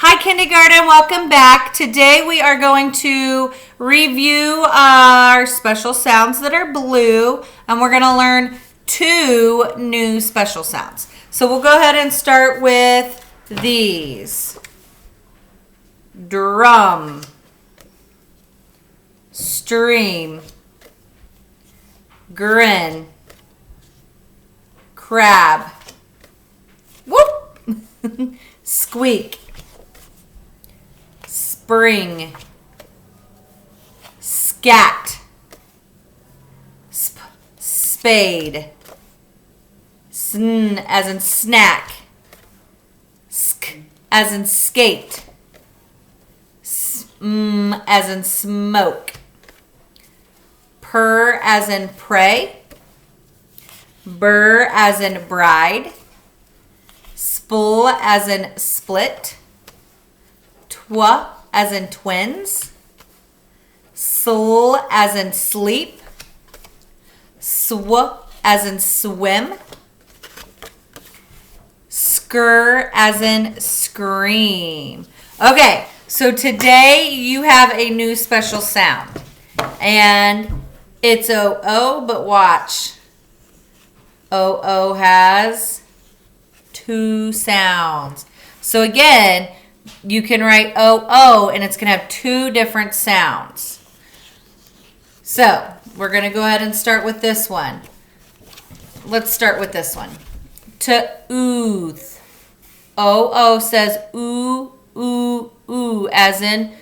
Hi, kindergarten. Welcome back. Today we are going to review our special sounds that are blue, and we're going to learn 2 new special sounds. So we'll go ahead and start with these. Drum, stream, grin, crab, whoop, squeak, spring, scat, spade, sn as in snack, sk as in skate, sm as in smoke, purr as in pray, burr as in bride, spul as in split, twa as in twins, sul as in sleep, sw as in swim, skr as in scream. Okay, so today you have a new special sound, and it's O-O, but watch. O-O has 2 sounds. So again, you can write O-O, and it's going to have 2 different sounds. So we're going to go ahead and start with this one. Let's start with this one. To-ooth. O-O says ooh, ooh, ooh, as in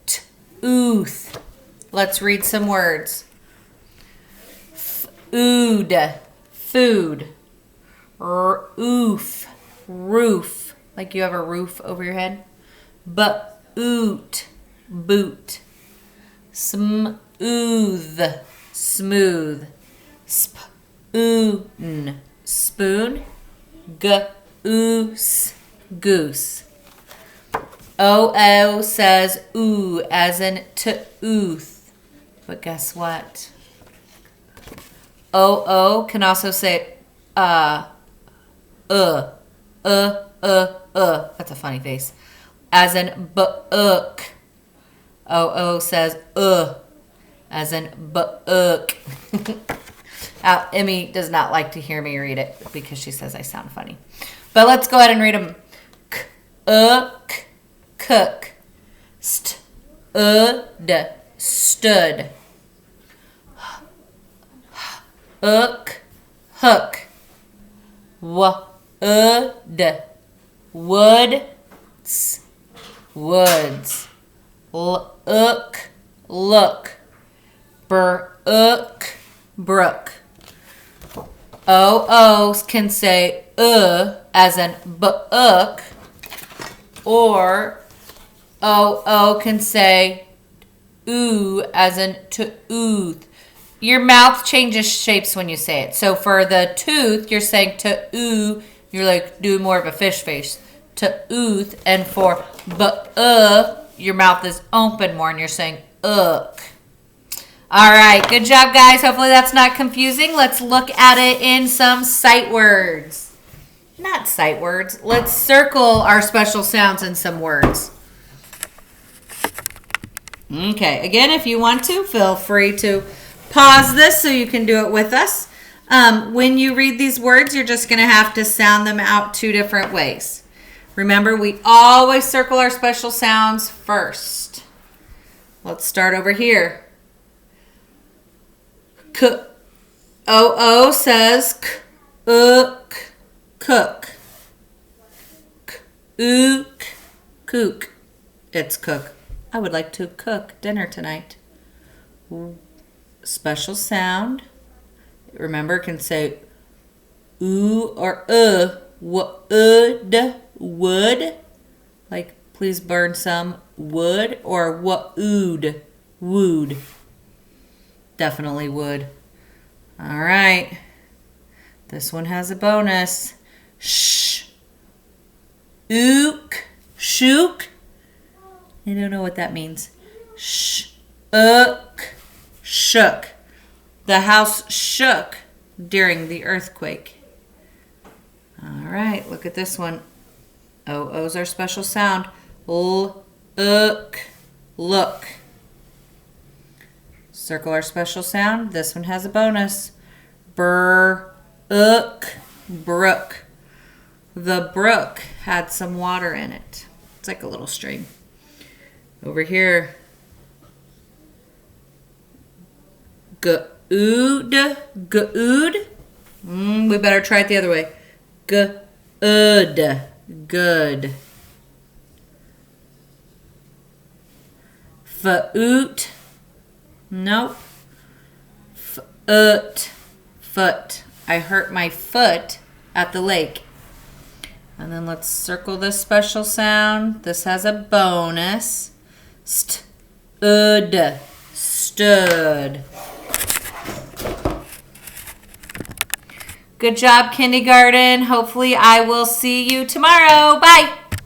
t-ooth. Let's read some words. Ood, food. Oof, roof, like you have a roof over your head. Boot, boot. Smooth, smooth. Spoon, spoon. Goose, goose. O-O says ooh, as in to-ooth. But guess what? O-O can also say that's a funny face. As in book. O-O says as in book. Emmy does not like to hear me read it because she says I sound funny. But let's go ahead and read them. Cook. Stood. Hook. Woods. Look. Brook. O-O's can say as in book, or O-O can say ooh as in to-ooth. Your mouth changes shapes when you say it. So for the tooth, you're saying to-ooh, you're like doing more of a fish face. To-ooth, and for your mouth is open more and you're saying ook. All right, good job, guys. Hopefully that's not confusing. Let's look at it in some sight words. Not sight words. Let's circle our special sounds in some words. Okay, again, if you want to, feel free to pause this so you can do it with us. When you read these words, you're just going to have to sound them out 2 different ways. Remember, we always circle our special sounds first. Let's start over here. O-O says cook. Kook. It's cook. I would like to cook dinner tonight. Special sound. Remember, it can say ooh or would. Like, please burn some wood, or wooed. Definitely would. All right. This one has a bonus. Shook. I don't know what that means. Shook. The house shook during the earthquake. All right, look at this one. O-O's our special sound. Look. Circle our special sound. This one has a bonus. Brook. The brook had some water in it. It's like a little stream. Over here. Good. We better try it the other way. Good. Foot. Nope. Foot. I hurt my foot at the lake. And then let's circle this special sound. This has a bonus. Stood. Good job, kindergarten. Hopefully I will see you tomorrow. Bye.